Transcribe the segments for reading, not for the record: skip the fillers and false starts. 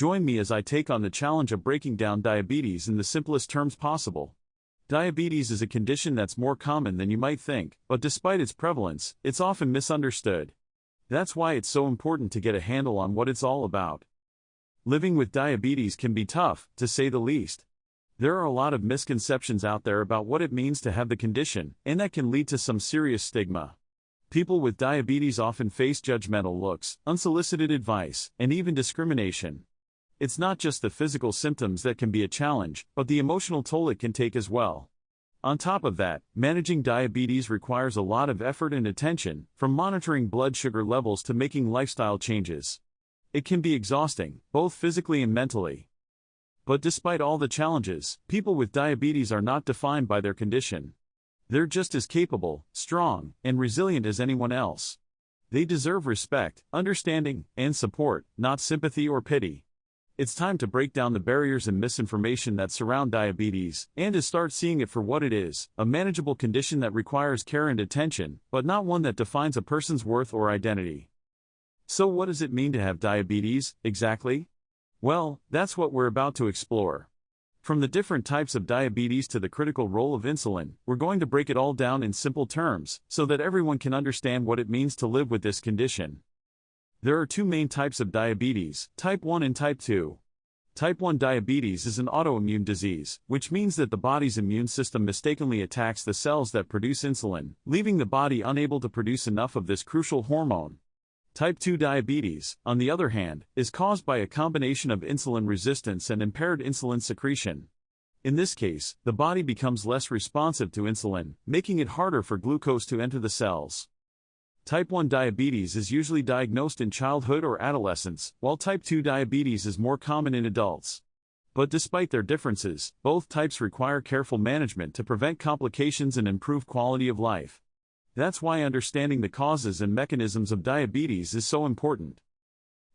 Join me as I take on the challenge of breaking down diabetes in the simplest terms possible. Diabetes is a condition that's more common than you might think, but despite its prevalence, it's often misunderstood. That's why it's so important to get a handle on what it's all about. Living with diabetes can be tough, to say the least. There are a lot of misconceptions out there about what it means to have the condition, and that can lead to some serious stigma. People with diabetes often face judgmental looks, unsolicited advice, and even discrimination. It's not just the physical symptoms that can be a challenge, but the emotional toll it can take as well. On top of that, managing diabetes requires a lot of effort and attention, from monitoring blood sugar levels to making lifestyle changes. It can be exhausting, both physically and mentally. But despite all the challenges, people with diabetes are not defined by their condition. They're just as capable, strong, and resilient as anyone else. They deserve respect, understanding, and support, not sympathy or pity. It's time to break down the barriers and misinformation that surround diabetes, and to start seeing it for what it is, a manageable condition that requires care and attention, but not one that defines a person's worth or identity. So what does it mean to have diabetes, exactly? Well, that's what we're about to explore. From the different types of diabetes to the critical role of insulin, we're going to break it all down in simple terms, so that everyone can understand what it means to live with this condition. There are two main types of diabetes, type 1 and type 2. Type 1 diabetes is an autoimmune disease, which means that the body's immune system mistakenly attacks the cells that produce insulin, leaving the body unable to produce enough of this crucial hormone. Type 2 diabetes, on the other hand, is caused by a combination of insulin resistance and impaired insulin secretion. In this case, the body becomes less responsive to insulin, making it harder for glucose to enter the cells. Type 1 diabetes is usually diagnosed in childhood or adolescence, while type 2 diabetes is more common in adults. But despite their differences, both types require careful management to prevent complications and improve quality of life. That's why understanding the causes and mechanisms of diabetes is so important.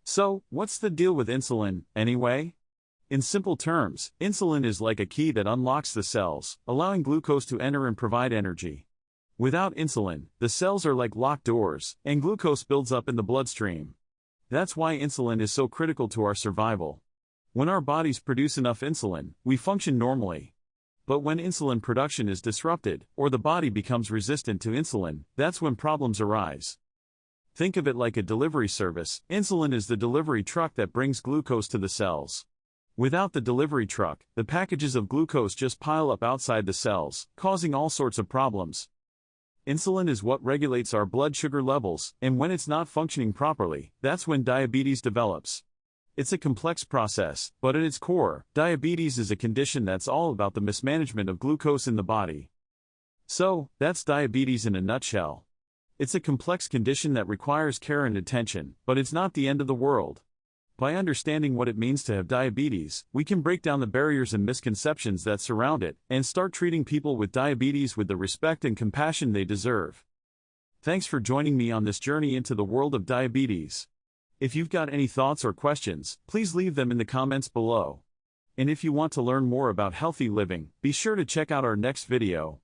So, what's the deal with insulin, anyway? In simple terms, insulin is like a key that unlocks the cells, allowing glucose to enter and provide energy. Without insulin, the cells are like locked doors, and glucose builds up in the bloodstream. That's why insulin is so critical to our survival. When our bodies produce enough insulin, we function normally. But when insulin production is disrupted, or the body becomes resistant to insulin, that's when problems arise. Think of it like a delivery service. Insulin is the delivery truck that brings glucose to the cells. Without the delivery truck, the packages of glucose just pile up outside the cells, causing all sorts of problems. Insulin is what regulates our blood sugar levels, and when it's not functioning properly, that's when diabetes develops. It's a complex process, but at its core, diabetes is a condition that's all about the mismanagement of glucose in the body. So, that's diabetes in a nutshell. It's a complex condition that requires care and attention, but it's not the end of the world. By understanding what it means to have diabetes, we can break down the barriers and misconceptions that surround it, and start treating people with diabetes with the respect and compassion they deserve. Thanks for joining me on this journey into the world of diabetes. If you've got any thoughts or questions, please leave them in the comments below. And if you want to learn more about healthy living, be sure to check out our next video.